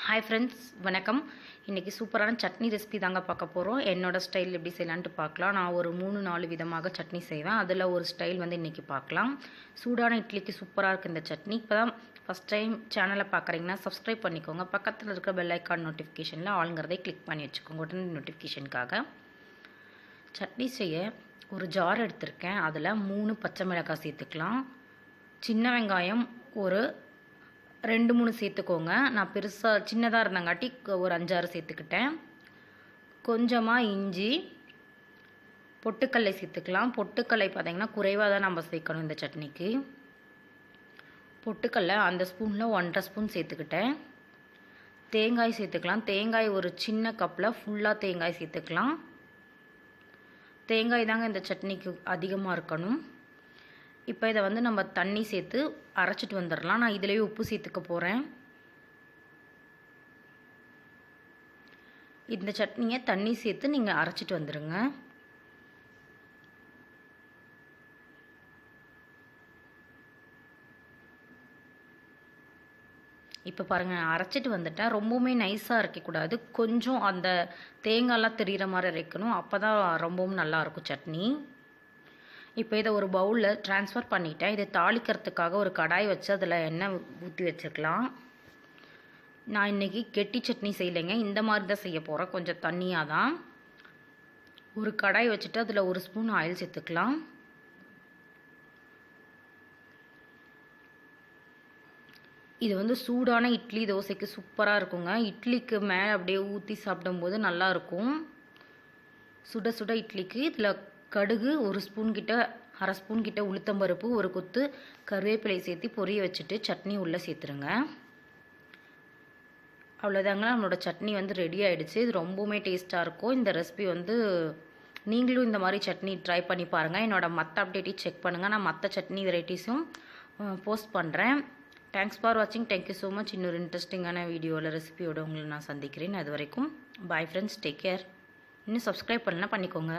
Hi friends, வணக்கம். இன்றைக்கி சூப்பரான சட்னி ரெசிபி தாங்க பார்க்க போகிறோம். என்னோடய ஸ்டைல் எப்படி செய்யலான்ட்டு பார்க்கலாம். நான் ஒரு 3-4 விதமாக சட்னி செய்வேன். அதில் ஒரு ஸ்டைல் இன்றைக்கி பார்க்கலாம். சூடான இட்லிக்கு சூப்பராக இருக்குது இந்த சட்னி. இப்போ தான் ஃபஸ்ட் டைம் சேனலை பார்க்குறீங்கன்னா சப்ஸ்கிரைப் பண்ணிக்கோங்க. பக்கத்தில் இருக்கிற பெல் ஐக்கான் நோட்டிஃபிகேஷனில் ஆளுங்கிறதை கிளிக் பண்ணி வச்சுக்கோங்க உடனே நோட்டிஃபிகேஷனுக்காக. சட்னி செய்ய ஒரு ஜார் எடுத்திருக்கேன். அதில் 3 பச்சை மிளகாய் சேர்த்துக்கலாம். சின்ன வெங்காயம் ஒரு 2-3 சேர்த்துக்கோங்க. நான் பெருசாக சின்னதாக இருந்தங்காட்டி ஒரு 5-6 சேர்த்துக்கிட்டேன். கொஞ்சமாக இஞ்சி, பொட்டுக்கல்லை சேர்த்துக்கலாம். பொட்டுக்கல்லை பார்த்திங்கன்னா குறைவாக தான் நம்ம சேர்க்கணும் இந்த சட்னிக்கு. பொட்டுக்கல்லை அந்த ஸ்பூனில் 1.5 ஸ்பூன் சேர்த்துக்கிட்டேன். தேங்காய் சேர்த்துக்கலாம். தேங்காய் ஒரு சின்ன கப்பில் ஃபுல்லாக தேங்காய் சேர்த்துக்கலாம். தேங்காய் தாங்க இந்த சட்னிக்கு அதிகமாக இருக்கணும். இப்போ இதை நம்ம தண்ணி சேர்த்து அரைச்சிட்டு வந்துடலாம். நான் இதிலேயே உப்பு சேர்த்துக்க போகிறேன். இந்த சட்னியை தண்ணி சேர்த்து நீங்கள் அரைச்சிட்டு வந்துடுங்க. இப்போ பாருங்கள், அரைச்சிட்டு வந்துட்டேன். ரொம்பவுமே நைஸாக அரைக்கக்கூடாது. கொஞ்சம் அந்த தேங்காயெலாம் தெரிகிற மாதிரி அரைக்கணும். அப்போ தான் ரொம்பவும் நல்லாயிருக்கும் சட்னி. இப்போ இதை ஒரு பவுலில் ட்ரான்ஸ்ஃபர் பண்ணிட்டேன். இதை தாளிக்கிறதுக்காக ஒரு கடாய் வச்சு அதில் எண்ணெய் ஊற்றி வச்சுக்கலாம். நான் இன்றைக்கி கெட்டி சட்னி செய்யலைங்க, இந்த மாதிரி தான் செய்ய போகிறேன். கொஞ்சம் தண்ணியாக தான். ஒரு கடாய் வச்சுட்டு அதில் 1 ஸ்பூன் ஆயில் சேர்த்துக்கலாம். இது சூடான இட்லி தோசைக்கு சூப்பராக இருக்குங்க. இட்லிக்கு மேலே அப்படியே ஊற்றி சாப்பிடும்போது நல்லாயிருக்கும். சுட சுட இட்லிக்கு இதில் கடுகு 1 ஸ்பூன் கிட்ட, 1/2 ஸ்பூன் கிட்ட உளுத்தம்பருப்பு, ஒரு கொத்து கருவேப்பிலை சேர்த்து பொரிய வச்சுட்டு சட்னி உள்ளே சேர்த்துருங்க. அவ்வளோதாங்க, நம்மளோட சட்னி ரெடி ஆகிடுச்சு. இது ரொம்பவுமே டேஸ்ட்டாக இருக்கும். இந்த ரெசிபி நீங்களும் இந்த மாதிரி சட்னி ட்ரை பண்ணி பாருங்கள். என்னோடய மற்ற அப்டேட்டையும் செக் பண்ணுங்கள். நான் மற்ற சட்னி வெரைட்டிஸும் போஸ்ட் பண்ணுறேன். தேங்க்ஸ் ஃபார் வாட்சிங். Thank you so much. இன்னொரு இன்ட்ரெஸ்டிங்கான வீடியோவில் ரெசிபியோட உங்களை நான் சந்திக்கிறேன். அது வரைக்கும் பாய் ஃப்ரெண்ட்ஸ், டேக் கேர். இன்னும் சப்ஸ்கிரைப் பண்ணலாம் பண்ணிக்கோங்க.